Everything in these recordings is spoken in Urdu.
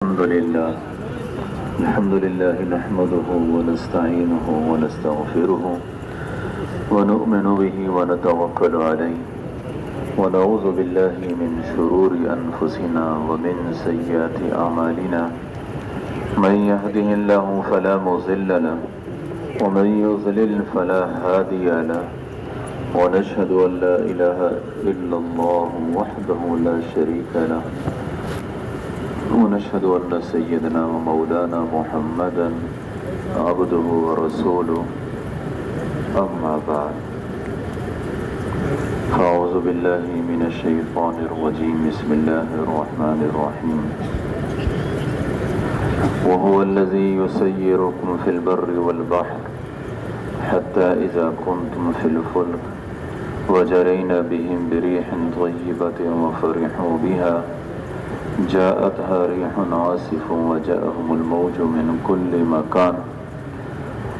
الحمد لله نحمده ونستعينه ونستغفره ونؤمن به ونتوكل عليه ونعوذ بالله من شرور أنفسنا ومن سيئات أعمالنا من يهده الله فلا مضل له ومن يضلل فلا هادي له ونشهد أن لا إله إلا الله وحده لا شريك له ونشهد أن سيدنا ومولانا محمدا عبده ورسوله أما بعد أعوذ بالله من الشيطان الرجيم بسم الله الرحمن الرحيم وهو الذي يسيركم في البر والبحر حتى إذا كنتم في الفلك وجرين بهم بريح طيبة وفرحوا بها جاءتها ريح عاصف وجاءهم الموج من كل مكان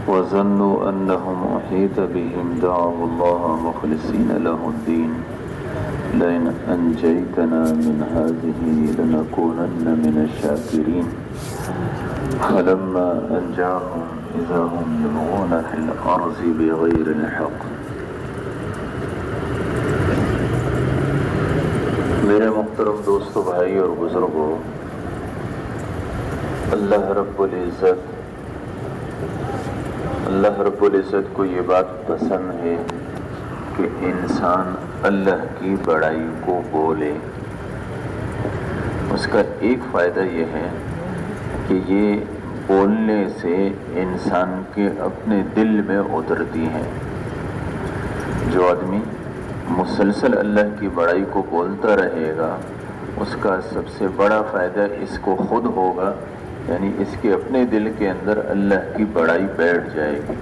وظنوا أنهم أحيط بهم دعوا الله مخلصين له الدين لئن أنجيتنا من هذه لنكونن من الشاكرين فلما أنجاهم إذا هم يبغون في الأرض بغير الحق. میرے محترم دوستو، بھائی اور بزرگوں، اللہ رب العزت کو یہ بات پسند ہے کہ انسان اللہ کی بڑائی کو بولے. اس کا ایک فائدہ یہ ہے کہ یہ بولنے سے انسان کے اپنے دل میں اترتی ہیں. جو آدمی مسلسل اللہ کی بڑائی کو بولتا رہے گا اس کا سب سے بڑا فائدہ اس کو خود ہوگا، یعنی اس کے اپنے دل کے اندر اللہ کی بڑائی بیٹھ جائے گی.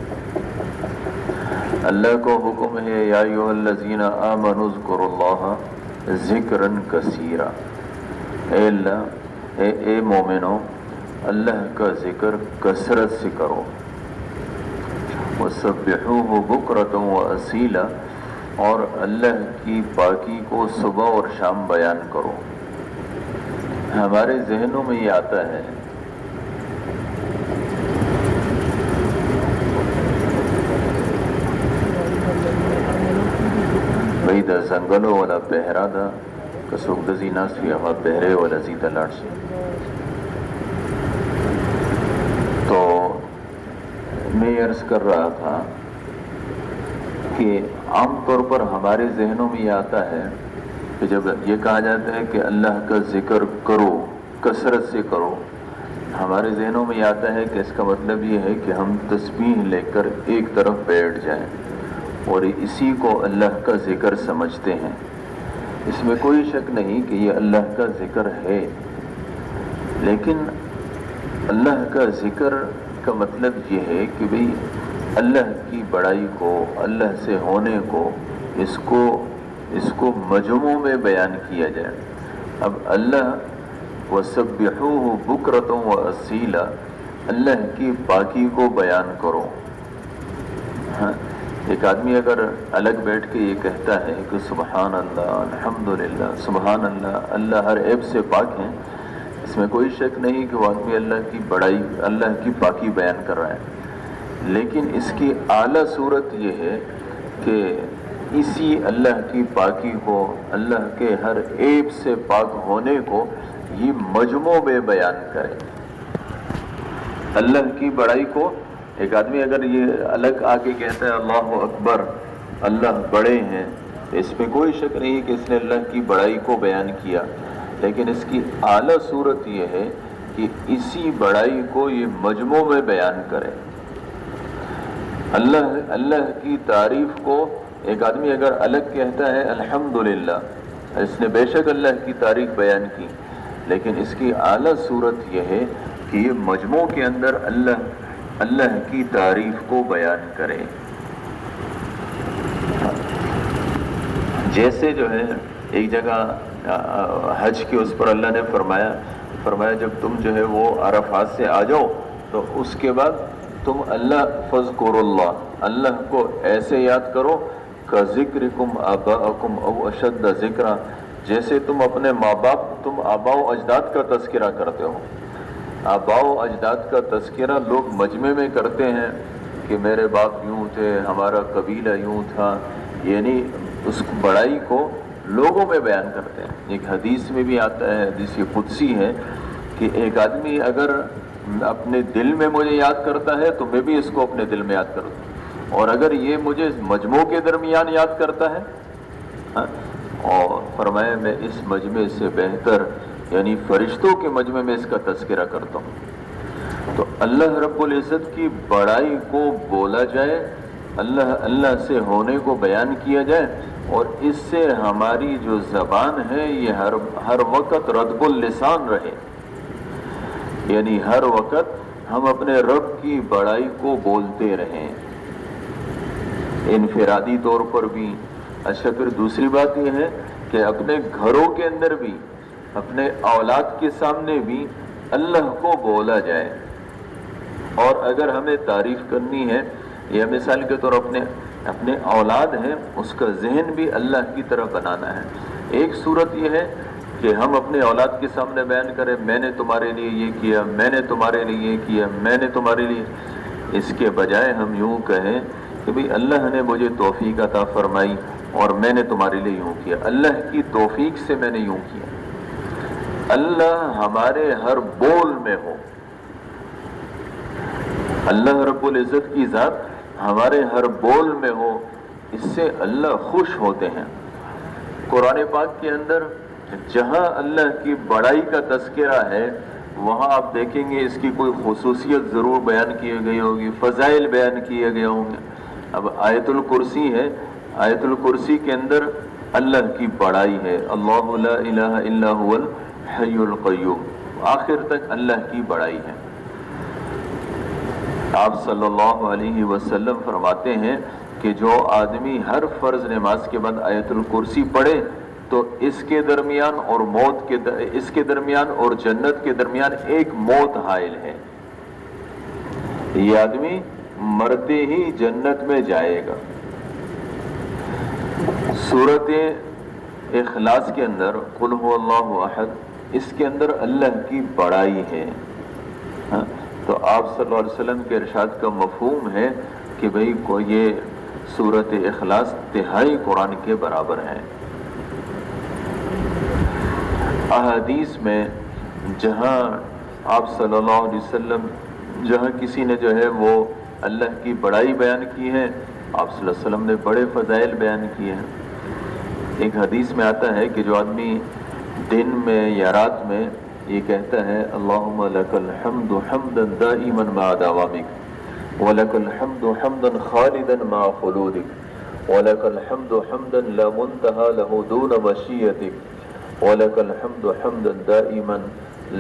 اللہ کو حکم ہے یا ایھا الذین آمنوا اذکروا اللہ ذکرا کثیرا. اے اللہ، اے مومنو، اللہ کا ذکر کثرت سے کرو. وسبحوہ بکرۃ واصیلا، اور اللہ کی پاکی کو صبح اور شام بیان کرو. ہمارے ذہنوں میں یہ آتا ہے بھئی دا زنگلو والا پہرا دا کسوک دزی ناسوی اغا پہرے والا زیدہ لاٹ سے. تو میں عرض کر رہا تھا کہ عام طور پر ہمارے ذہنوں میں یہ آتا ہے کہ جب یہ کہا جاتا ہے کہ اللہ کا ذکر کرو، کثرت سے کرو، ہمارے ذہنوں میں یہ آتا ہے کہ اس کا مطلب یہ ہے کہ ہم تسبیح لے کر ایک طرف بیٹھ جائیں اور اسی کو اللہ کا ذکر سمجھتے ہیں. اس میں کوئی شک نہیں کہ یہ اللہ کا ذکر ہے، لیکن اللہ کا ذکر کا مطلب یہ ہے کہ بھئی اللہ کی بڑائی کو، اللہ سے ہونے کو، اس کو مجموع میں بیان کیا جائے. اب اللہ وَسَبِّحُوهُ بُكْرَةً وَأَصِيلًا، اللہ کی پاکی کو بیان کرو. ہاں، ایک آدمی اگر الگ بیٹھ کے یہ کہتا ہے کہ سبحان اللہ، الحمدللہ، سبحان اللہ، اللہ ہر عیب سے پاک ہیں، اس میں کوئی شک نہیں کہ وہ آدمی اللہ کی بڑائی، اللہ کی پاکی بیان کر رہا ہے. لیکن اس کی اعلیٰ صورت یہ ہے کہ اسی اللہ کی پاکی کو، اللہ کے ہر عیب سے پاک ہونے کو یہ مجموع میں بیان کرے. اللہ کی بڑائی کو ایک آدمی اگر یہ الگ آ کے کہتا ہے اللہ اکبر، اللہ بڑے ہیں، اس میں کوئی شک نہیں کہ اس نے اللہ کی بڑائی کو بیان کیا، لیکن اس کی اعلیٰ صورت یہ ہے کہ اسی بڑائی کو یہ مجموع میں بیان کرے. اللہ کی تعریف کو ایک آدمی اگر الگ کہتا ہے الحمدللہ، اس نے بے شک اللہ کی تعریف بیان کی، لیکن اس کی اعلیٰ صورت یہ ہے کہ یہ مجموع کے اندر اللہ کی تعریف کو بیان کرے. جیسے جو ہے ایک جگہ حج کے اس پر اللہ نے فرمایا جب تم جو ہے وہ عرفات سے آ جاؤ تو اس کے بعد تم اللہ فذکروا اللہ کو ایسے یاد کرو کہ ذکرکم آباءکم او اشد ذکرا، جیسے تم اپنے ماں باپ، تم آباء و اجداد کا تذکرہ کرتے ہو. آباء و اجداد کا تذکرہ لوگ مجمع میں کرتے ہیں کہ میرے باپ یوں تھے، ہمارا قبیلہ یوں تھا، یعنی اس بڑائی کو لوگوں میں بیان کرتے ہیں۔ ایک حدیث میں بھی آتا ہے، حدیث قدسی ہے کہ ایک آدمی اگر اپنے دل میں مجھے یاد کرتا ہے تو میں بھی اس کو اپنے دل میں یاد کرتا ہوں، اور اگر یہ مجھے مجموع کے درمیان یاد کرتا ہے اور فرمایا میں اس مجمع سے بہتر یعنی فرشتوں کے مجمع میں اس کا تذکرہ کرتا ہوں۔ تو اللہ رب العزت کی بڑائی کو بولا جائے، اللہ سے ہونے کو بیان کیا جائے، اور اس سے ہماری جو زبان ہے یہ ہر وقت ردب اللسان رہے، یعنی ہر وقت ہم اپنے رب کی بڑائی کو بولتے رہیں انفرادی طور پر بھی۔ اچھا، پھر دوسری بات یہ ہے کہ اپنے گھروں کے اندر بھی، اپنے اولاد کے سامنے بھی اللہ کو بولا جائے، اور اگر ہمیں تعریف کرنی ہے یا مثال کے طور اپنے اولاد ہیں اس کا ذہن بھی اللہ کی طرف بنانا ہے۔ ایک صورت یہ ہے کہ ہم اپنے اولاد کے سامنے بیان کریں میں نے تمہارے لیے یہ کیا، میں نے تمہارے لیے یہ کیا، میں نے تمہارے لیے، اس کے بجائے ہم یوں کہیں کہ بھئی اللہ نے مجھے توفیق عطا فرمائی اور میں نے تمہارے لیے یوں کیا، اللہ کی توفیق سے میں نے یوں کیا۔ اللہ ہمارے ہر بول میں ہو، اللہ رب العزت کی ذات ہمارے ہر بول میں ہو، اس سے اللہ خوش ہوتے ہیں۔ قرآن پاک کے اندر جہاں اللہ کی بڑائی کا تذکرہ ہے وہاں آپ دیکھیں گے اس کی کوئی خصوصیت ضرور بیان کی گئی ہوگی، فضائل بیان کیے گئے ہوں گے۔ اب آیت الکرسی ہے، آیت الکرسی کے اندر اللہ کی بڑائی ہے، اللہ لا الہ الا هو الحی القیوم، آخر تک اللہ کی بڑائی ہے۔ آپ صلی اللہ علیہ وسلم فرماتے ہیں کہ جو آدمی ہر فرض نماز کے بعد آیت الکرسی پڑھے تو اس کے درمیان اور اس کے درمیان اور جنت کے درمیان ایک موت حائل ہے، یہ آدمی مرتے ہی جنت میں جائے گا۔ سورۃ اخلاص کے اندر قل هو اللہ احد، اس کے اندر اللہ کی بڑائی ہے۔ تو آپ صلی اللہ علیہ وسلم کے ارشاد کا مفہوم ہے کہ بھئی یہ سورۃ اخلاص تہائی قرآن کے برابر ہے۔ احادیث میں جہاں آپ صلی اللہ علیہ وسلم جہاں کسی نے جو ہے وہ اللہ کی بڑائی بیان کی ہے، آپ صلی اللہ علیہ وسلم نے بڑے فضائل بیان کیے ہیں۔ ایک حدیث میں آتا ہے کہ جو آدمی دن میں یا رات میں یہ کہتا ہے اللہم لک الحمد حمدا دائما مع دوامک ولک الحمد حمدا خالدا مع خلودک ولک الحمد حمدا لا منتہى له دون مشیتک ولک الحمد حمدا دائما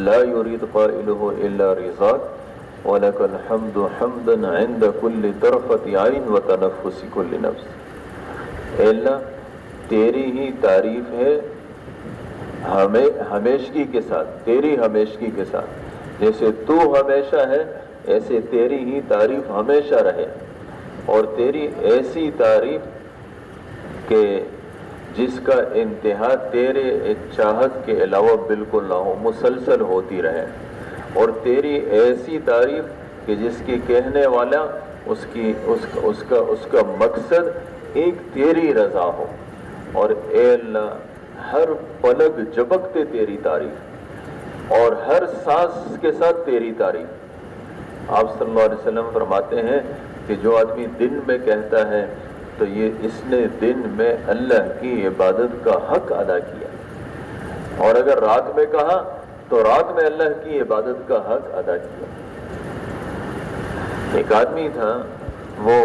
لا يريد قائله الا رضاک ولک الحمد حمدا عند كل طرفت عین وتنفس كل نفس۔ اے اللہ تیری ہی تعریف ہے ہمیشگی کے ساتھ، تیری ہمیشگی کے ساتھ، جیسے تو ہمیشہ ہے ایسے تیری ہی تعریف ہمیشہ رہے، اور تیری ایسی تعریف کہ جس کا انتہا تیرے چاہت کے علاوہ بالکل نہ ہو، مسلسل ہوتی رہے، اور تیری ایسی تعریف کہ جس کی کہنے والا اس کا مقصد ایک تیری رضا ہو، اور اے اللہ ہر پلک جھپکتے تیری تعریف اور ہر سانس کے ساتھ تیری تعریف۔ آپ صلی اللہ علیہ وسلم فرماتے ہیں کہ جو آدمی دن میں کہتا ہے تو یہ اس نے دن میں اللہ کی عبادت کا حق ادا کیا، اور اگر رات میں کہا تو رات میں اللہ کی عبادت کا حق ادا کیا۔ ایک آدمی تھا وہ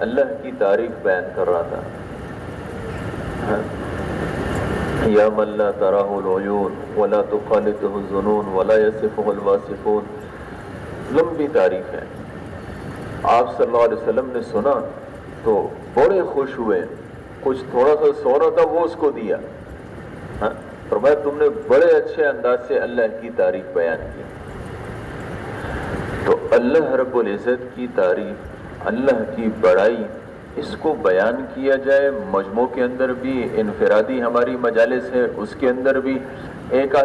اللہ کی تعریف بیان کر رہا تھا، یا من لا تراہ العیون ولا تخالطہ الظنون ولا یصفہ الواصفون، لمبی تعریف ہے۔ آپ صلی اللہ علیہ وسلم نے سنا تو بڑے خوش ہوئے، کچھ تھوڑا سا سونا تھا وہ اس کو دیا، فرمایا تم نے بڑے اچھے انداز سے اللہ کی تعریف بیان کی۔ تو اللہ رب العزت کی تعریف، اللہ کی بڑائی، اس کو بیان کیا جائے مجموع کے اندر بھی، انفرادی ہماری مجالس ہے اس کے اندر بھی۔ ایک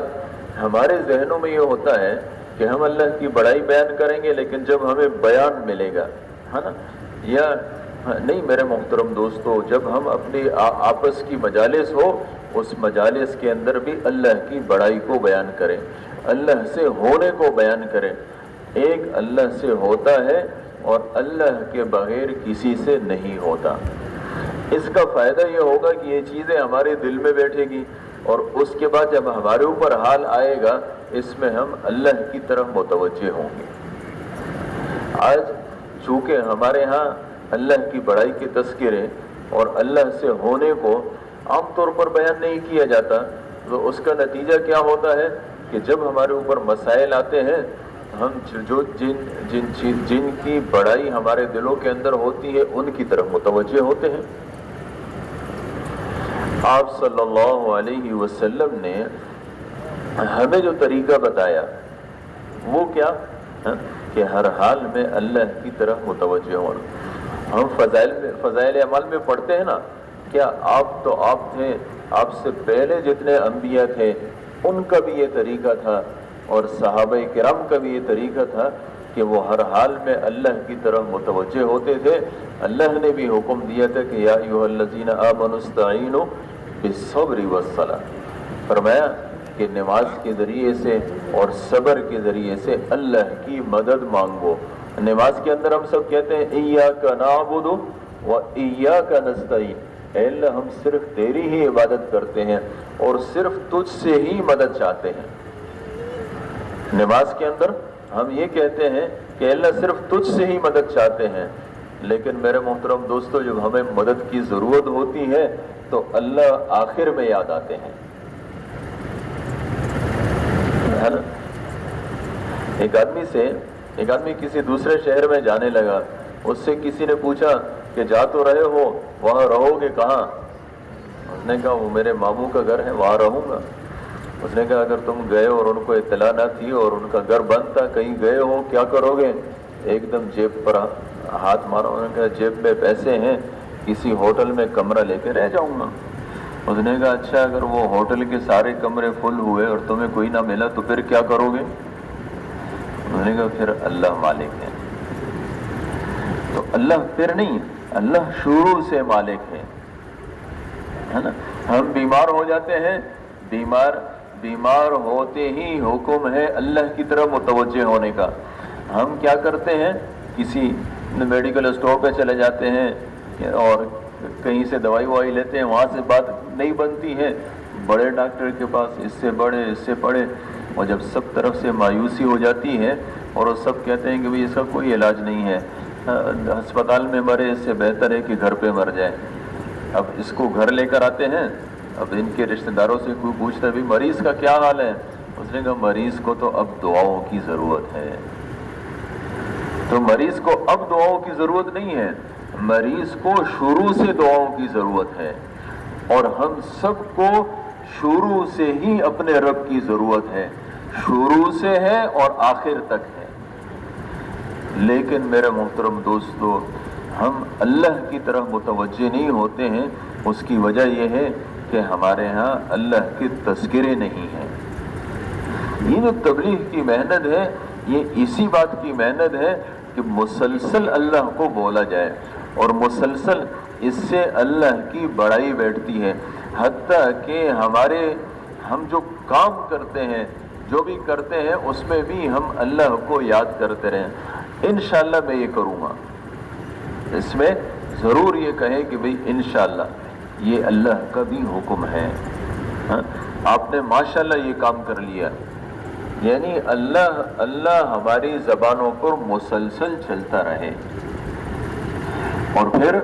ہمارے ذہنوں میں یہ ہوتا ہے کہ ہم اللہ کی بڑائی بیان کریں گے لیکن جب ہمیں بیان ملے گا، ہے نا، یا نہیں میرے محترم دوستو، جب ہم اپنی آپس کی مجالس ہو، اس مجالس کے اندر بھی اللہ کی بڑائی کو بیان کریں، اللہ سے ہونے کو بیان کریں۔ ایک اللہ سے ہوتا ہے اور اللہ کے بغیر کسی سے نہیں ہوتا۔ اس کا فائدہ یہ ہوگا کہ یہ چیزیں ہمارے دل میں بیٹھے گی، اور اس کے بعد جب ہمارے اوپر حال آئے گا اس میں ہم اللہ کی طرف متوجہ ہوں گے۔ آج چونکہ ہمارے ہاں اللہ کی بڑائی کے تذکرے اور اللہ سے ہونے کو عام طور پر بیان نہیں کیا جاتا، تو اس کا نتیجہ کیا ہوتا ہے کہ جب ہمارے اوپر مسائل آتے ہیں، ہم جن کی بڑائی ہمارے دلوں کے اندر ہوتی ہے ان کی طرف متوجہ ہوتے ہیں۔ آپ صلی اللہ علیہ وسلم نے ہمیں جو طریقہ بتایا وہ کیا کہ ہر حال میں اللہ کی طرف متوجہ ہونا۔ ہم فضائل اعمال میں پڑھتے ہیں نا، کیا آپ تھے، آپ سے پہلے جتنے انبیاء تھے ان کا بھی یہ طریقہ تھا، اور صحابہ کرام کا بھی یہ طریقہ تھا کہ وہ ہر حال میں اللہ کی طرف متوجہ ہوتے تھے۔ اللہ نے بھی حکم دیا تھا کہ یا ایھا الذین آمنوا استعینوا بالصبر والصلاۃ، فرمایا کہ نماز کے ذریعے سے اور صبر کے ذریعے سے اللہ کی مدد مانگو۔ نماز کے اندر ہم سب کہتے ہیں ایاک نعبد و ایاک نستعین، اے اللہ ہم صرف تیری ہی عبادت کرتے ہیں اور صرف تجھ سے ہی مدد چاہتے ہیں۔ نماز کے اندر ہم یہ کہتے ہیں کہ اللہ صرف تجھ سے ہی مدد چاہتے ہیں، لیکن میرے محترم دوستو جب ہمیں مدد کی ضرورت ہوتی ہے تو اللہ آخر میں یاد آتے ہیں، ہے نا۔ ایک آدمی کسی دوسرے شہر میں جانے لگا، اس سے کسی نے پوچھا کہ جا تو رہے ہو، وہاں رہو گے کہاں؟ اس نے کہا وہ میرے ماموں کا گھر ہے، وہاں رہوں گا۔ اس نے کہا اگر تم گئے اور ان کو اطلاع نہ تھی اور ان کا گھر بند تھا، کہیں گئے ہو کیا کرو گے؟ ایک دم جیب پر ہاتھ مارا، انہوں نے کہا جیب میں پیسے ہیں، کسی ہوٹل میں کمرہ لے کے رہ جاؤں گا۔ اس نے کہا اچھا اگر وہ ہوٹل کے سارے کمرے فل ہوئے اور تمہیں کوئی نہ ملا تو پھر کیا کرو گے؟ انہوں نے کہا پھر اللہ مالک ہے۔ تو اللہ پھر نہیں، اللہ شروع سے مالک ہے نا۔ ہم بیمار ہو جاتے ہیں، بیمار ہوتے ہی حکم ہے اللہ کی طرف متوجہ ہونے کا۔ ہم کیا کرتے ہیں، کسی میڈیکل اسٹور پہ چلے جاتے ہیں اور کہیں سے دوائی لیتے ہیں، وہاں سے بات نہیں بنتی ہے، بڑے ڈاکٹر کے پاس، اس سے بڑے، اور جب سب طرف سے مایوسی ہو جاتی ہے اور وہ سب کہتے ہیں کہ بھئی اس کا کوئی علاج نہیں ہے، ہسپتال میں مرے اس سے بہتر ہے کہ گھر پہ مر جائے۔ اب اس کو گھر لے کر آتے ہیں، اب ان کے رشتہ داروں سے کوئی پوچھتا ہے بھی مریض کا کیا حال ہے؟ اس نے کہا مریض کو تو اب دعاؤں کی ضرورت ہے۔ تو مریض کو اب دعاؤں کی ضرورت نہیں ہے، مریض کو شروع سے دعاؤں کی ضرورت ہے، اور ہم سب کو شروع سے ہی اپنے رب کی ضرورت ہے، شروع سے ہے اور آخر تک ہے۔ لیکن میرے محترم دوستو ہم اللہ کی طرف متوجہ نہیں ہوتے ہیں، اس کی وجہ یہ ہے کہ ہمارے ہاں اللہ کے تذکرے نہیں ہیں۔ یہ جو تبلیغ کی محنت ہے یہ اسی بات کی محنت ہے کہ مسلسل اللہ کو بولا جائے، اور مسلسل اس سے اللہ کی بڑائی بیٹھتی ہے، حتیٰ کہ ہم جو کام کرتے ہیں، جو بھی کرتے ہیں، اس میں بھی ہم اللہ کو یاد کرتے رہیں۔ انشاءاللہ میں یہ کروں گا، اس میں ضرور یہ کہیں کہ بھئی انشاءاللہ یہ اللہ کا بھی حکم ہے۔ آپ نے ماشاءاللہ یہ کام کر لیا، یعنی اللہ ہماری زبانوں پر مسلسل چلتا رہے، اور پھر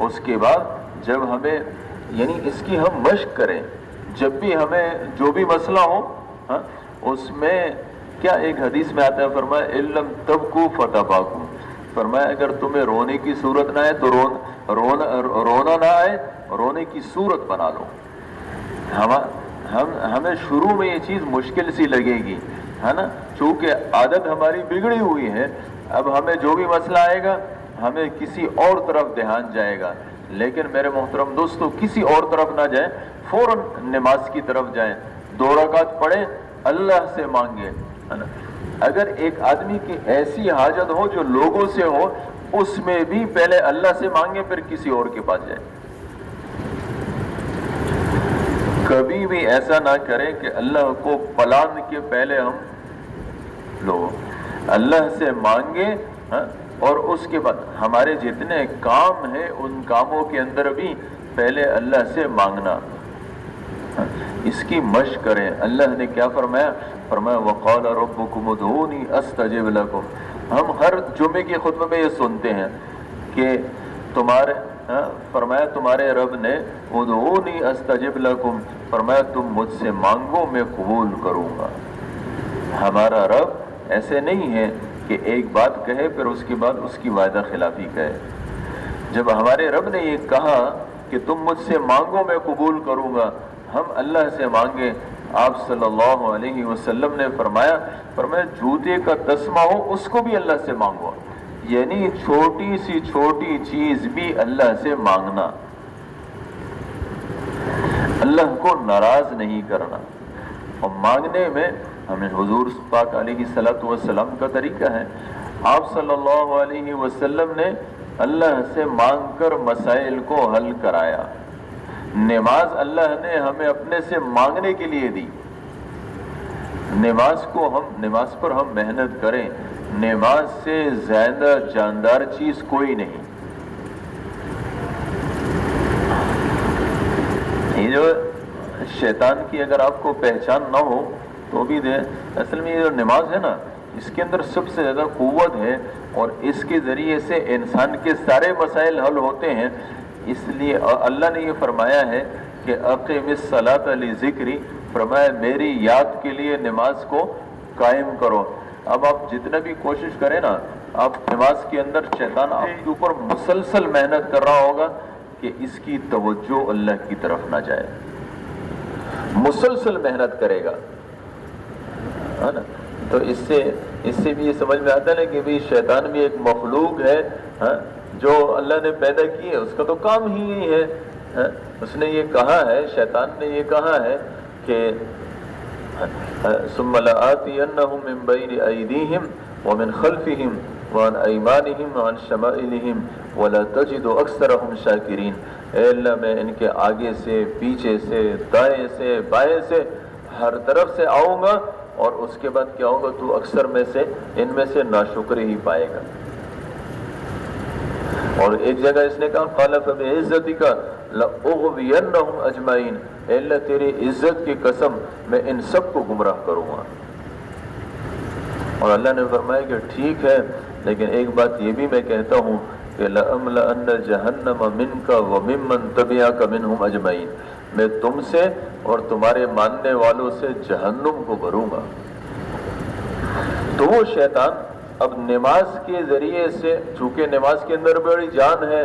اس کے بعد جب ہمیں یعنی اس کی ہم مشق کریں، جب بھی ہمیں جو بھی مسئلہ ہو، اس میں کیا ایک حدیث میں آتا ہے، فرمایا علم تبکو فتباکو، فرمایا اگر تمہیں رونے کی صورت نہ آئے تو رونا نہ آئے، رونے کی صورت بنا لو۔ ہمیں شروع میں یہ چیز مشکل سی لگے گی، ہے نا، چونکہ عادت ہماری بگڑی ہوئی ہے، اب ہمیں جو بھی مسئلہ آئے گا ہمیں کسی اور طرف دھیان جائے گا، لیکن میرے محترم دوستو کسی اور طرف نہ جائیں، فوراً نماز کی طرف جائیں، 2 رکعت پڑھیں، اللہ سے مانگیں، ہے نا۔ اگر ایک آدمی کی ایسی حاجت ہو جو لوگوں سے ہو، اس میں بھی پہلے اللہ سے مانگے پھر کسی اور کے پاس جائے. کبھی بھی ایسا نہ کریں کہ اللہ کو پلان کے پہلے ہم لوگ اللہ سے مانگے، اور اس کے بعد ہمارے جتنے کام ہیں ان کاموں کے اندر بھی پہلے اللہ سے مانگنا. اس کی مشق کریں. اللہ نے کیا فرمایا؟ فرمایا وَقَالَ رَبُّكُمُ ادْعُونِي أَسْتَجِبْ لَكُمْ. ہم ہر جمعے کے خطبے میں یہ سنتے ہیں کہ فرمایا تمہارے رب نے ادعونی استجب لکم، فرمایا تم مجھ سے مانگو میں قبول کروں گا. ہمارا رب ایسے نہیں ہے کہ ایک بات کہے پھر اس کے بعد اس کی وعدہ خلافی کہے. جب ہمارے رب نے یہ کہا کہ تم مجھ سے مانگو میں قبول کروں گا، ہم اللہ سے مانگے. آپ صلی اللہ علیہ وسلم نے فرمایا جوتے کا تسمہ ہو اس کو بھی اللہ سے مانگو. یعنی چھوٹی سی چھوٹی چیز بھی اللہ سے مانگنا، اللہ کو ناراض نہیں کرنا. اور مانگنے میں ہمیں حضور پاک علیہ الصلوۃ والسلام کا طریقہ ہے. آپ صلی اللہ علیہ وسلم نے اللہ سے مانگ کر مسائل کو حل کرایا. نماز اللہ نے ہمیں اپنے سے مانگنے کے لیے دی. نماز پر ہم محنت کریں. نماز سے زیادہ جاندار چیز کوئی نہیں. یہ جو شیطان کی اگر آپ کو پہچان نہ ہو تو بھی دے، اصل میں یہ جو نماز ہے نا اس کے اندر سب سے زیادہ قوت ہے، اور اس کے ذریعے سے انسان کے سارے مسائل حل ہوتے ہیں. اس لیے اللہ نے یہ فرمایا ہے کہ اقیم الصلاۃ لذکری، فرمایا میری یاد کے لیے نماز کو قائم کرو. اب آپ جتنا بھی کوشش کریں نا، آپ نماز کے اندر شیطان آپ کے اوپر مسلسل محنت کر رہا ہوگا کہ اس کی توجہ اللہ کی طرف نہ جائے. مسلسل محنت کرے گا، ہے نا. تو اس سے بھی یہ سمجھ میں آتا ہے نا کہ بھی شیطان بھی ایک مخلوق ہے جو اللہ نے پیدا کی ہے. اس کا تو کام ہی یہی ہے. اس نے یہ کہا ہے، شیطان نے یہ کہا ہے کہ ثم لآتینہم من بین ایدیہم ومن خلفہم وعن ایمانہم وعن شمائلہم ولا تجد اکثرہم شاکرین. اے اللہ میں ان کے آگے سے، پیچھے سے، دائیں سے، بائیں سے، ہر طرف سے آؤں گا، اور اس کے بعد کیا ہوگا؟ تو اکثر میں سے ان میں سے ناشکری ہی پائے گا. اور ایک جگہ اس نے کہا قال فبعزتک لأغوینہم اجمعین، اے اللہ تیری عزت کی قسم میں ان سب کو گمراہ کروں گا. اور اللہ نے فرمایا کہ ٹھیک ہے، لیکن ایک بات یہ بھی میں کہتا ہوں کہ لأملأن جہنم منک وممن تبعک منہم اجمعین، میں تم سے اور تمہارے ماننے والوں سے جہنم کو بھروں گا. تو وہ شیطان اب نماز کے ذریعے سے، چونکہ نماز کے اندر بڑی جان ہے،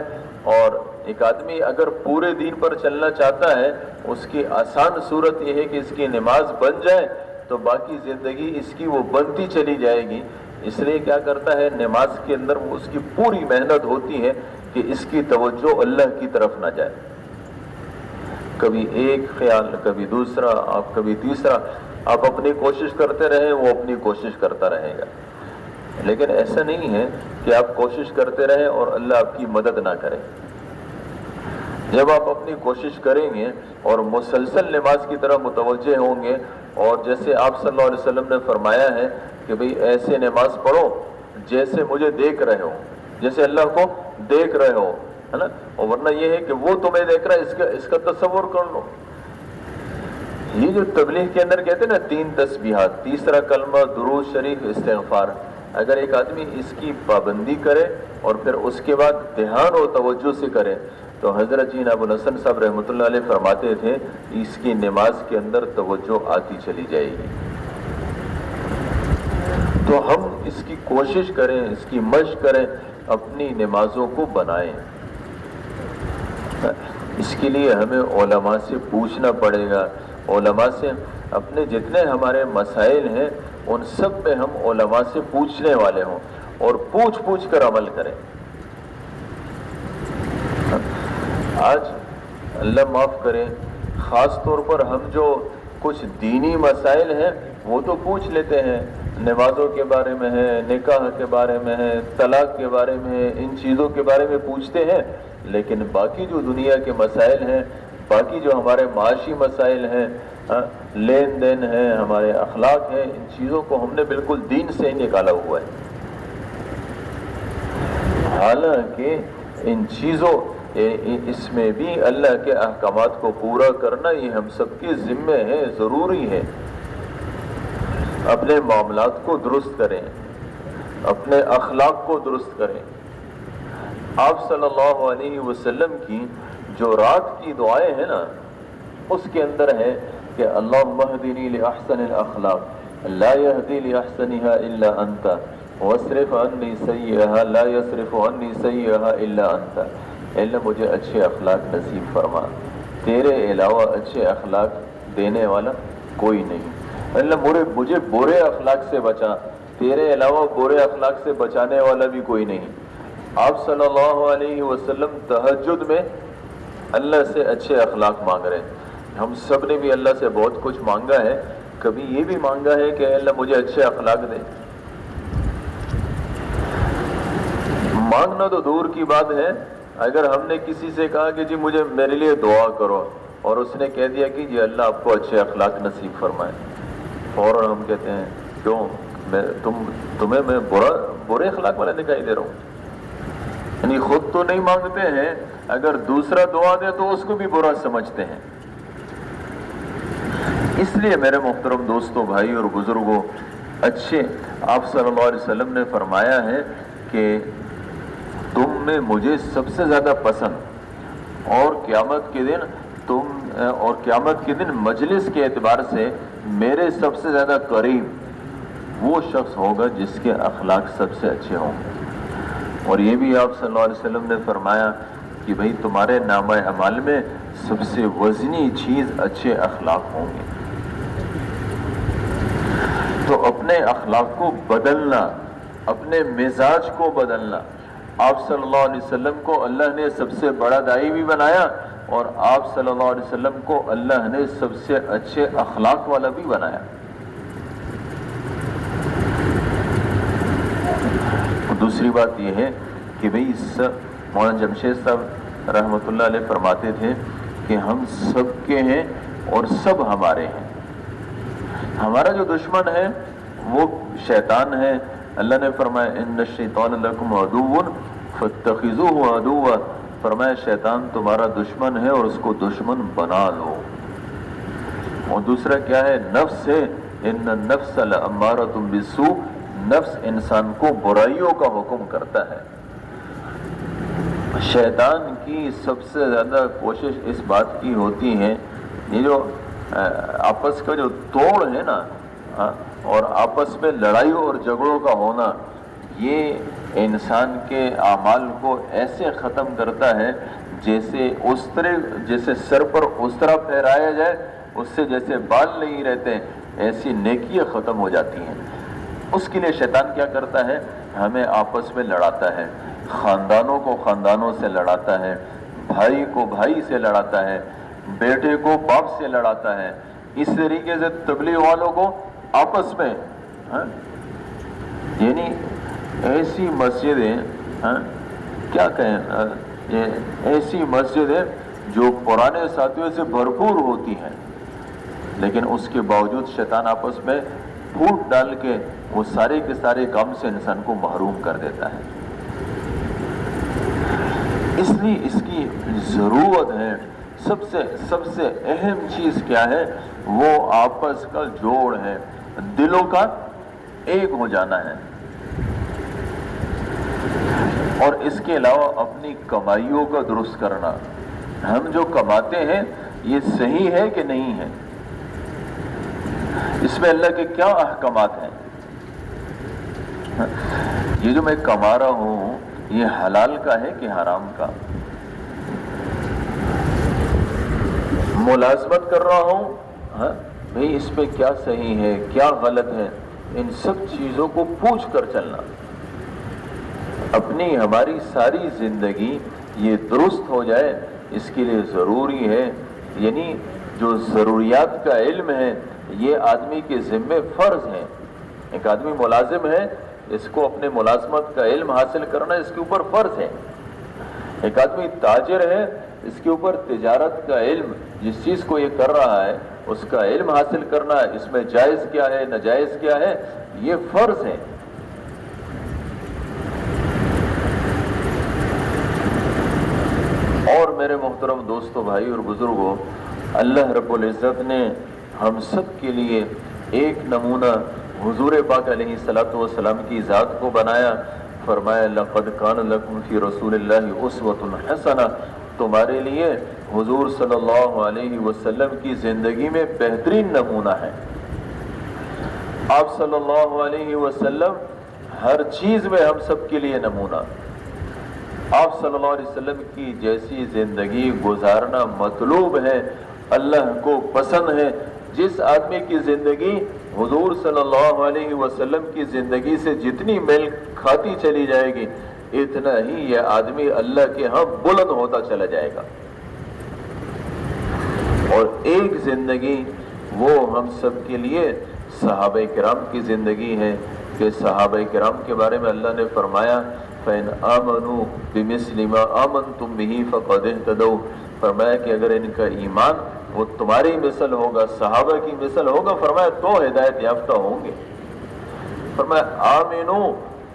اور ایک آدمی اگر پورے دین پر چلنا چاہتا ہے اس کی آسان صورت یہ ہے کہ اس کی نماز بن جائے تو باقی زندگی اس کی وہ بنتی چلی جائے گی. اس لیے کیا کرتا ہے، نماز کے اندر وہ اس کی پوری محنت ہوتی ہے کہ اس کی توجہ اللہ کی طرف نہ جائے. کبھی ایک خیال، کبھی دوسرا، آپ کبھی تیسرا، آپ اپنی کوشش کرتے رہیں، وہ اپنی کوشش کرتا رہے گا. لیکن ایسا نہیں ہے کہ آپ کوشش کرتے رہیں اور اللہ آپ کی مدد نہ کرے. جب آپ اپنی کوشش کریں گے اور مسلسل نماز کی طرف متوجہ ہوں گے، اور جیسے آپ صلی اللہ علیہ وسلم نے فرمایا ہے کہ بھئی ایسے نماز پڑھو جیسے مجھے دیکھ رہے ہو، جیسے اللہ کو دیکھ رہے ہو، ہے نا. اور ورنہ یہ ہے کہ وہ تمہیں دیکھ رہا ہے، اس کا تصور کر لو. یہ جو تبلیغ کے اندر کہتے ہیں نا 3 تسبیحات، تیسرا کلمہ، درود شریف، استغفار، اگر ایک آدمی اس کی پابندی کرے اور پھر اس کے بعد دھیان اور توجہ سے کرے تو حضرت جی ابو الحسن صاحب رحمۃ اللہ علیہ فرماتے تھے اس کی نماز کے اندر توجہ آتی چلی جائے گی. تو ہم اس کی کوشش کریں، اس کی مشق کریں، اپنی نمازوں کو بنائیں. اس کے لیے ہمیں علماء سے پوچھنا پڑے گا. علماء سے اپنے جتنے ہمارے مسائل ہیں ان سب پہ ہم علماء سے پوچھنے والے ہوں اور پوچھ کر عمل کریں. آج اللہ معاف کرے، خاص طور پر ہم جو کچھ دینی مسائل ہیں وہ تو پوچھ لیتے ہیں، نمازوں کے بارے میں ہے، نکاح کے بارے میں ہے، طلاق کے بارے میں ہے، ان چیزوں کے بارے میں پوچھتے ہیں، لیکن باقی جو دنیا کے مسائل ہیں، باقی جو ہمارے معاشی مسائل ہیں، لین دین ہے، ہمارے اخلاق ہیں، ان چیزوں کو ہم نے بالکل دین سے ہی نکالا ہوا ہے۔ حالانکہ ان چیزوں اس میں بھی اللہ کے احکامات کو پورا کرنا یہ ہم سب کے ذمے ہے، ضروری ہے۔ اپنے معاملات کو درست کریں، اپنے اخلاق کو درست کریں۔ آپ صلی اللہ علیہ وسلم کی جو رات کی دعائیں ہیں نا، اس کے اندر ہے کہ اللہم اہدنی لأحسن الاخلاق لا یہدی لأحسنها الا انت واصرف عنی سیئہا لا یصرف عنی سیئہا الا انت۔ اے اللہ مجھے اچھے اخلاق نصیب فرما، تیرے علاوہ اچھے اخلاق دینے والا کوئی نہیں۔ اللہ مجھے برے اخلاق سے بچا، تیرے علاوہ برے اخلاق سے بچانے والا بھی کوئی نہیں۔ آپ صلی اللہ علیہ وسلم تہجد میں اللہ سے اچھے اخلاق مانگ رہے ہیں۔ ہم سب نے بھی اللہ سے بہت کچھ مانگا ہے، کبھی یہ بھی مانگا ہے کہ اللہ مجھے اچھے اخلاق دے؟ مانگنا تو دور کی بات ہے، اگر ہم نے کسی سے کہا کہ جی مجھے میرے لیے دعا کرو اور اس نے کہہ دیا کہ جی اللہ آپ کو اچھے اخلاق نصیب فرمائے، فوراً ہم کہتے ہیں کیوں تمہیں میں برے اخلاق والا دکھائی دے رہا ہوں؟ یعنی خود تو نہیں مانگتے ہیں، اگر دوسرا دعا دے تو اس کو بھی برا سمجھتے ہیں۔ اس لیے میرے محترم دوستوں، بھائی اور بزرگوں، اچھے آپ صلی اللہ علیہ وسلم نے فرمایا ہے کہ تم میں مجھے سب سے زیادہ پسند اور قیامت کے دن مجلس کے اعتبار سے میرے سب سے زیادہ قریب وہ شخص ہوگا جس کے اخلاق سب سے اچھے ہوں گے۔ اور یہ بھی آپ صلی اللہ علیہ وسلم نے فرمایا کہ بھئی تمہارے نامہ اعمال میں سب سے وزنی چیز اچھے اخلاق ہوں گے۔ تو اپنے اخلاق کو بدلنا، اپنے مزاج کو بدلنا۔ آپ صلی اللہ علیہ وسلم کو اللہ نے سب سے بڑا داعی بھی بنایا، اور آپ صلی اللہ علیہ وسلم کو اللہ نے سب سے اچھے اخلاق والا بھی بنایا۔ دوسری بات یہ ہے کہ بھئی مولانا جمشید صاحب رحمۃ اللہ علیہ فرماتے تھے کہ ہم سب کے ہیں اور سب ہمارے ہیں۔ ہمارا جو دشمن ہے وہ شیطان ہے۔ اللہ نے فرمایا ان الشیطان لکم عدو فاتخذوہ عدوا، فرمایا شیطان تمہارا دشمن ہے اور اس کو دشمن بنا لو۔ اور دوسرا کیا ہے؟ نفس ہے، ان النفس لامارۃ بالسوء، نفس انسان کو برائیوں کا حکم کرتا ہے۔ شیطان کی سب سے زیادہ کوشش اس بات کی ہوتی ہے، یہ جو آپس کا جو توڑ ہے نا، اور آپس میں لڑائیوں اور جھگڑوں کا ہونا، یہ انسان کے اعمال کو ایسے ختم کرتا ہے جیسے سر پر استرا پھیرایا جائے، اس سے جیسے بال نہیں رہتے، ایسی نیکیاں ختم ہو جاتی ہیں۔ اس کے لیے شیطان کیا کرتا ہے؟ ہمیں آپس میں لڑاتا ہے، خاندانوں کو خاندانوں سے لڑاتا ہے، بھائی کو بھائی سے لڑاتا ہے، بیٹے کو باپ سے لڑاتا ہے۔ اس طریقے سے تبلیغ والوں کو آپس میں یعنی ایسی مسجدیں کیا کہیں، ایسی مسجدیں جو پرانے ساتھیوں سے بھرپور ہوتی ہیں، لیکن اس کے باوجود شیطان آپس میں پھوٹ ڈال کے وہ سارے کے سارے کام سے انسان کو محروم کر دیتا ہے۔ اس لیے اس کی ضرورت ہے۔ سب سے اہم چیز کیا ہے؟ وہ آپس کا جوڑ ہے، دلوں کا ایک ہو جانا ہے۔ اور اس کے علاوہ اپنی کمائیوں کا درست کرنا، ہم جو کماتے ہیں یہ صحیح ہے کہ نہیں ہے، اس میں اللہ کے کیا احکامات ہیں، یہ جو میں کما رہا ہوں یہ حلال کا ہے کہ حرام کا، ملازمت کر رہا ہوں بھئی اس پہ کیا صحیح ہے کیا غلط ہے، ان سب چیزوں کو پوچھ کر چلنا۔ اپنی ہماری ساری زندگی یہ درست ہو جائے، اس کے لیے ضروری ہے، یعنی جو ضروریات کا علم ہے یہ آدمی کے ذمے فرض ہے۔ ایک آدمی ملازم ہے، اس کو اپنے ملازمت کا علم حاصل کرنا اس کے اوپر فرض ہے۔ ایک آدمی تاجر ہے، اس کے اوپر تجارت کا علم، جس چیز کو یہ کر رہا ہے اس کا علم حاصل کرنا، اس میں جائز کیا ہے ناجائز کیا ہے، یہ فرض ہے۔ اور میرے محترم دوستو، بھائی اور بزرگوں، اللہ رب العزت نے ہم سب کے لیے ایک نمونہ حضور پاک علیہ الصلوۃ والسلام کی ذات کو بنایا۔ فرمایا لقد کان لکم فی رسول اللہ اسوۃ حسنہ، تمہارے لیے حضور صلی اللہ علیہ وسلم کی زندگی میں بہترین نمونہ ہے۔ آپ صلی اللہ علیہ وسلم ہر چیز میں ہم سب کے لیے نمونہ۔ آپ صلی اللہ علیہ وسلم کی جیسی زندگی گزارنا مطلوب ہے، اللہ کو پسند ہے۔ جس آدمی کی زندگی حضور صلی اللہ علیہ وسلم کی زندگی سے جتنی میل کھاتی چلی جائے گی، اتنا ہی یہ آدمی اللہ کے ہاں بلند ہوتا چلا جائے گا۔ اور ایک زندگی وہ ہم سب کے لیے صحابہ کرام کی زندگی ہے، کہ صحابہ کرام کے بارے میں اللہ نے فرمایا فَإِنْ آمَنُوا بِمِثْلِ مَا آمَنْتُمْ بِهِ فَقَدِ اهْتَدَوْا، فرمایا کہ اگر ان کا ایمان وہ تمہاری مثل ہوگا، صحابہ کی مثل ہوگا، فرمایا تو ہدایت یافتہ ہوں گے۔ فرمایا آمنو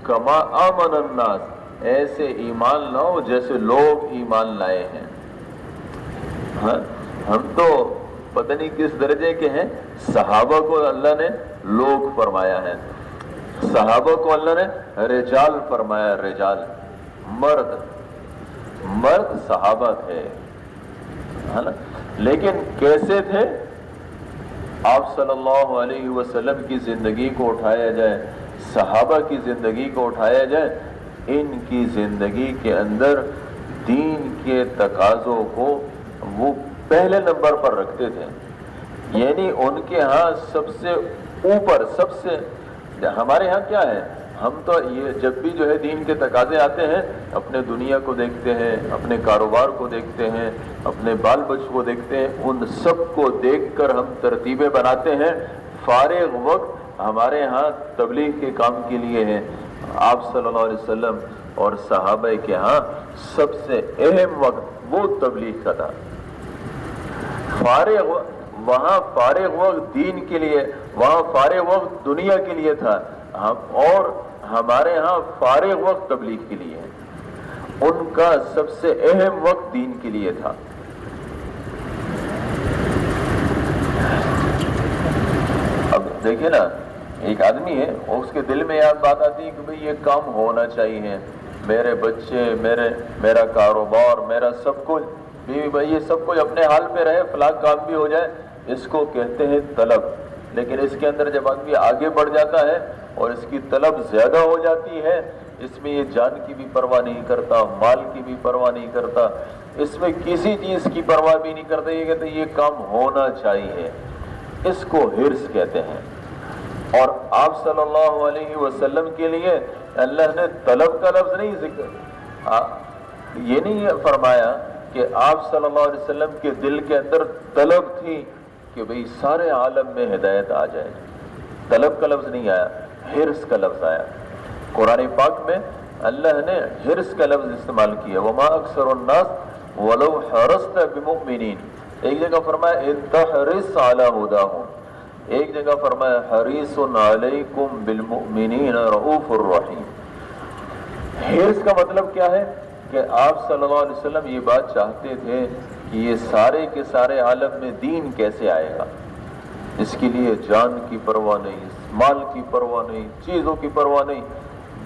کما آمن الناس، ایسے ایمان لاؤ جیسے لوگ ایمان لائے ہیں۔ ہاں ہم تو پتہ نہیں کس درجے کے ہیں، صحابہ کو اللہ نے لوگ فرمایا ہے، صحابہ کو اللہ نے رجال فرمایا، رجال مرد صحابہ تھے، ہے نا؟ لیکن کیسے تھے؟ آپ صلی اللہ علیہ وسلم کی زندگی کو اٹھایا جائے، صحابہ کی زندگی کو اٹھایا جائے، ان کی زندگی کے اندر دین کے تقاضوں کو وہ پہلے نمبر پر رکھتے تھے، یعنی ان کے ہاں سب سے اوپر، سب سے، ہمارے ہاں کیا ہے، ہم تو یہ جب بھی جو ہے دین کے تقاضے آتے ہیں اپنے دنیا کو دیکھتے ہیں، اپنے کاروبار کو دیکھتے ہیں، اپنے بال بچوں کو دیکھتے ہیں، ان سب کو دیکھ کر ہم ترتیبیں بناتے ہیں۔ فارغ وقت ہمارے ہاں تبلیغ کے کام کے لیے ہے۔ آپ صلی اللہ علیہ وسلم اور صحابہ کے ہاں سب سے اہم وقت وہ تبلیغ کا تھا۔ وہاں فارغ وقت دین کے لیے، وہاں فارغ وقت دنیا کے لیے تھا، اور ہمارے ہاں فارغ وقت تبلیغ کے لیے ہے۔ ان کا سب سے اہم وقت دین کے لیے تھا۔ اب دیکھیں نا، ایک آدمی ہے اور اس کے دل میں یہ بات آتی ہے کہ بھئی یہ کام ہونا چاہیے، میرے بچے، میرا کاروبار، میرا سب کچھ، بیوی بھائی، یہ سب کچھ اپنے حال پہ رہے، فلاں کام بھی ہو جائے، اس کو کہتے ہیں طلب۔ لیکن اس کے اندر جب آدمی آگے بڑھ جاتا ہے اور اس کی طلب زیادہ ہو جاتی ہے، اس میں یہ جان کی بھی پرواہ نہیں کرتا، مال کی بھی پرواہ نہیں کرتا، اس میں کسی چیز کی پرواہ بھی نہیں کرتا، یہ کہتے ہیں یہ کام ہونا چاہیے، اس کو حرص کہتے ہیں۔ اور آپ صلی اللہ علیہ وسلم کے لیے اللہ نے طلب کا لفظ نہیں ذکر، یہ نہیں فرمایا کہ آپ صلی اللہ علیہ وسلم کے دل کے اندر طلب تھی کہ بھئی سارے عالم میں ہدایت آ جائے، طلب کا لفظ نہیں آیا، حرص کا لفظ آیا۔ قرآن پاک میں اللہ نے حرص کا لفظ استعمال کیا، وما اکثر الناس ولو حرصت بمؤمنین، ایک جگہ فرمایا ان تحرص علی ہداہم، ایک جگہ فرمایا حریص علیکم بالمؤمنین رؤوف الرحیم۔ حرص کا مطلب کیا ہے کہ آپ صلی اللہ علیہ وسلم یہ بات چاہتے تھے کہ یہ سارے کے سارے عالم میں دین کیسے آئے گا، اس کے لیے جان کی پرواہ نہیں، مال کی پرواہ نہیں، چیزوں کی پرواہ نہیں،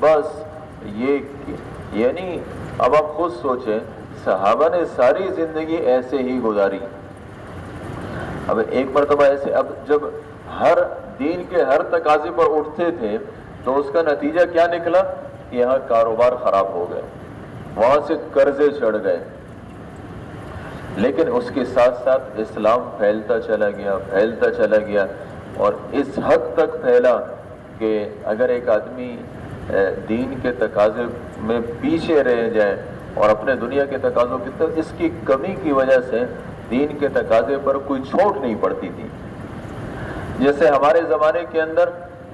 بس یہ، یعنی اب آپ خود سوچیں، صحابہ نے ساری زندگی ایسے ہی گزاری۔ اب ایک مرتبہ ایسے، اب جب ہر دین کے ہر تقاضے پر اٹھتے تھے تو اس کا نتیجہ کیا نکلا؟ یہاں کاروبار خراب ہو گئے، وہاں سے قرضے چڑھ گئے، لیکن اس کے ساتھ ساتھ اسلام پھیلتا چلا گیا اور اس حد تک پھیلا کہ اگر ایک آدمی دین کے تقاضے میں پیچھے رہ جائے اور اپنے دنیا کے تقاضوں کی طرف، اس کی کمی کی وجہ سے دین کے تقاضے پر کوئی چھوٹ نہیں پڑتی تھی۔ جیسے ہمارے زمانے کے اندر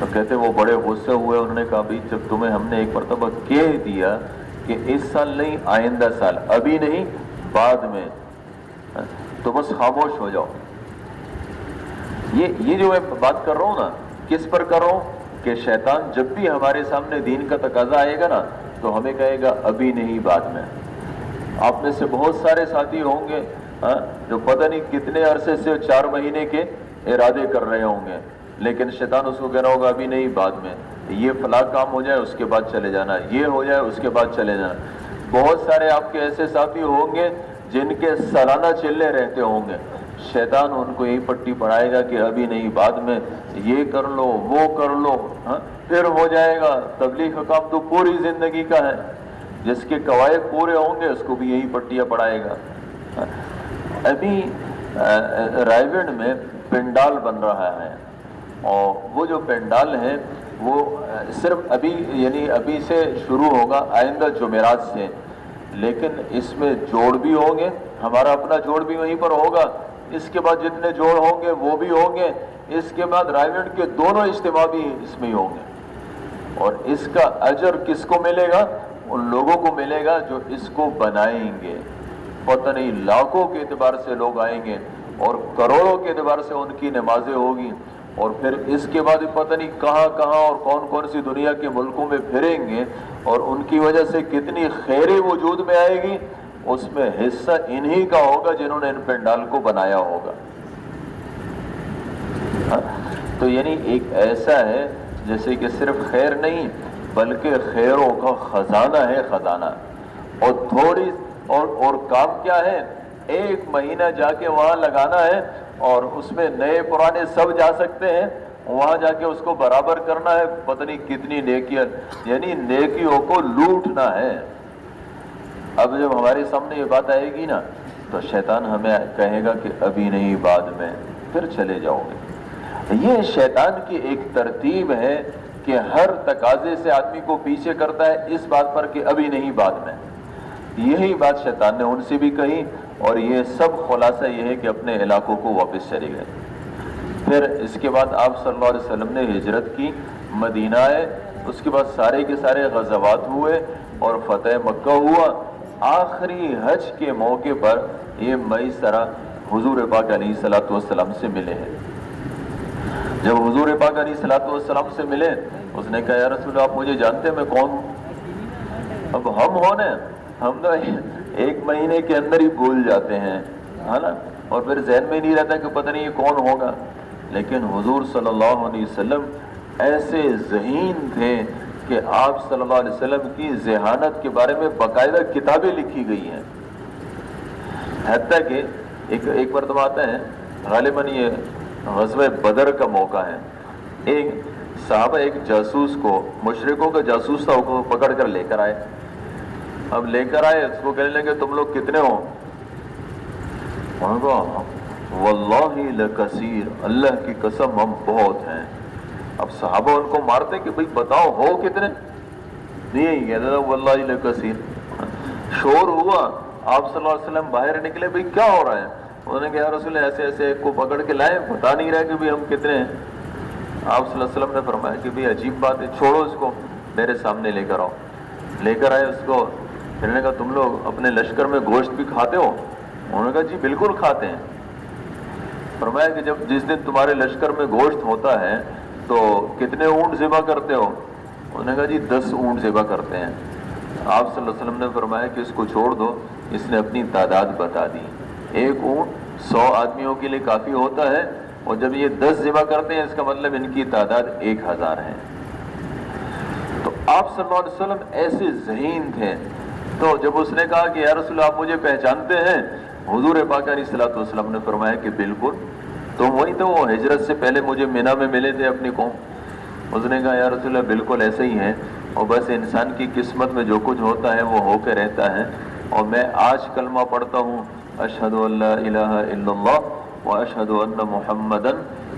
تو کہتے وہ بڑے غصے ہوئے، انہوں نے کہا بھائی جب تمہیں ہم نے ایک مرتبہ کہہ دیا کہ اس سال نہیں آئندہ سال، ابھی نہیں بعد میں، تو بس خاموش ہو جاؤ۔ یہ جو میں بات کر رہا ہوں نا، کس پر کر رہا ہوں کہ شیطان جب بھی ہمارے سامنے دین کا تقاضا آئے گا نا تو ہمیں کہے گا ابھی نہیں بعد میں۔ آپ میں سے بہت سارے ساتھی ہوں گے جو پتہ نہیں کتنے عرصے سے 4 مہینے کے ارادے کر رہے ہوں گے، لیکن شیطان اس کو کہہ رہا ہوگا ابھی نہیں بعد میں، یہ فلاں کام ہو جائے اس کے بعد چلے جانا، یہ ہو جائے اس کے بعد چلے جانا۔ بہت سارے آپ کے ایسے ساتھی ہوں گے جن کے سالانہ چلے رہتے ہوں گے، شیطان ان کو یہی پٹی پڑھائے گا کہ ابھی نہیں بعد میں، یہ کر لو وہ کر لو، پھر ہو جائے گا۔ تبلیغ کا کام تو پوری زندگی کا ہے، جس کے قواعد پورے ہوں گے اس کو بھی یہی پٹیاں پڑھائے گا۔ ابھی رائے گڑھ میں پنڈال بن رہا ہے، اور وہ جو پنڈال ہے وہ صرف ابھی سے شروع ہوگا آئندہ جمعرات سے، لیکن اس میں جوڑ بھی ہوں گے، ہمارا اپنا جوڑ بھی وہیں پر ہوگا، اس کے بعد جتنے جوڑ ہوں گے وہ بھی ہوں گے، اس کے بعد رائے گڑھ کے دونوں اجتماع بھی اس میں ہی ہوں گے۔ اور اس کا اجر کس کو ملے گا؟ ان لوگوں کو ملے گا جو اس کو بنائیں گے۔ پتہ نہیں لاکھوں کے اعتبار سے لوگ آئیں گے اور کروڑوں کے اعتبار سے ان کی نمازیں ہوگی، اور پھر اس کے بعد پتہ نہیں کہاں کہاں اور کون کون سی دنیا کے ملکوں میں پھریں گے، اور ان کی وجہ سے کتنی خیریں وجود میں آئے گی، اس میں حصہ انہی کا ہوگا جنہوں نے ان پنڈال کو بنایا ہوگا۔ تو یعنی ایک ایسا ہے جیسے کہ صرف خیر نہیں بلکہ خیروں کا خزانہ ہے، خزانہ۔ اور تھوڑی اور کام کیا ہے؟ 1 مہینہ جا کے وہاں لگانا ہے، اور اس میں نئے پرانے سب جا سکتے ہیں، وہاں جا کے اس کو برابر کرنا ہے، پتہ نہیں کتنی نیکیاں، یعنی نیکیوں کو لوٹنا ہے۔ اب جب ہمارے سامنے یہ بات آئے گی نا تو شیطان ہمیں کہے گا کہ ابھی نہیں بعد میں، پھر چلے جاؤ گے۔ یہ شیطان کی ایک ترتیب ہے کہ ہر تقاضے سے آدمی کو پیچھے کرتا ہے اس بات پر کہ ابھی نہیں بعد میں۔ یہی بات شیطان نے ان سے بھی کہی، اور یہ سب خلاصہ یہ ہے کہ اپنے علاقوں کو واپس چلے گئے۔ پھر اس کے بعد آپ صلی اللہ علیہ وسلم نے ہجرت کی، مدینہ آئے، اس کے بعد سارے کے سارے غزوات ہوئے اور فتح مکہ ہوا۔ آخری حج کے موقع پر یہ میسرہ حضور پاک علیہ الصلوۃ والسلام سے ملے ہیں۔ جب حضور پاک علیہ الصلوۃ والسلام سے ملے، اس نے کہا یا رسول اللہ آپ مجھے جانتے ہیں میں کون ہوں؟ اب ہم تو 1 مہینے کے اندر ہی بھول جاتے ہیں، ہے نا، اور پھر ذہن میں نہیں رہتا کہ پتہ نہیں یہ کون ہوگا۔ لیکن حضور صلی اللہ علیہ وسلم ایسے ذہین تھے کہ آپ صلی اللہ علیہ وسلم کی ذہانت کے بارے میں باقاعدہ کتابیں لکھی گئی ہیں، حتیٰ کہ ایک مرتبہ آتا ہے، غالباً یہ غزوہ بدر کا موقع ہے، ایک صحابہ ایک جاسوس کو، مشرکوں کا جاسوس تھا، وہ پکڑ کر لے کر آئے۔ اب لے کر آئے، اس کو کہنے لگے تم لوگ کتنے ہو؟ انہوں نے کہا واللہ لکثیر، اللہ کی قسم ہم بہت ہیں۔ اب صحابہ ان کو مارتے کہ بھئی بتاؤ ہو کتنے؟ نہیں کہتا واللہ لکثیر۔ شور ہوا، آپ صلی اللہ علیہ وسلم باہر نکلے، بھئی کیا ہو رہا ہے؟ انہوں نے کہا یا رسول اللہ ایسے ایسے ایک کو پکڑ کے لائے، بتا نہیں رہا کہ بھئی ہم کتنے ہیں۔ آپ صلی اللہ علیہ وسلم نے فرمایا کہ بھئی عجیب بات ہے، چھوڑو اس کو، میرے سامنے لے کر آؤ۔ لے کر آئے اس کو، پھر نے کہا تم لوگ اپنے لشکر میں گوشت بھی کھاتے ہو؟ انہوں نے کہا جی بالکل کھاتے ہیں۔ فرمایا کہ جس دن تمہارے لشکر میں گوشت ہوتا ہے تو کتنے اونٹ ذبح کرتے ہو؟ انہوں نے کہا جی 10 اونٹ ذبح کرتے ہیں۔ آپ صلی اللہ علیہ وسلم نے فرمایا کہ اس کو چھوڑ دو، اس نے اپنی تعداد بتا دی، 1 اونٹ 100 آدمیوں کے لیے کافی ہوتا ہے، اور جب یہ 10 ذبح کرتے ہیں اس کا مطلب ان کی تعداد 1000 ہے۔ تو آپ صلی اللہ علیہ وسلم ایسے ذہین تھے۔ تو جب اس نے کہا کہ یا رسول اللہ آپ مجھے پہچانتے ہیں؟ حضور پاک علیہ الصلوۃ والسلام نے فرمایا کہ بالکل، تم وہی تو وہ ہجرت سے پہلے مجھے مینا میں ملے تھے اپنی قوم۔ اس نے کہا یا رسول اللہ بالکل ایسے ہی ہیں، اور بس انسان کی قسمت میں جو کچھ ہوتا ہے وہ ہو کے رہتا ہے، اور میں آج کلمہ پڑھتا ہوں اشہد ان لا الہ الا اللہ واشہد ان محمدا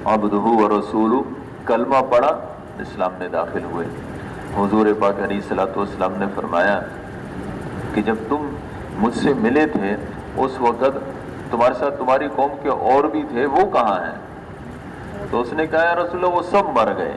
عبدہ ورسولہ، کلمہ پڑھا، اسلام میں داخل ہوئے۔ حضور پاک علیہ الصلوۃ والسلام نے فرمایا کہ جب تم مجھ سے ملے تھے اس وقت تمہارے ساتھ تمہاری قوم کے اور بھی تھے، وہ کہاں ہیں؟ تو اس نے کہا یا رسول اللہ وہ سب مر گئے۔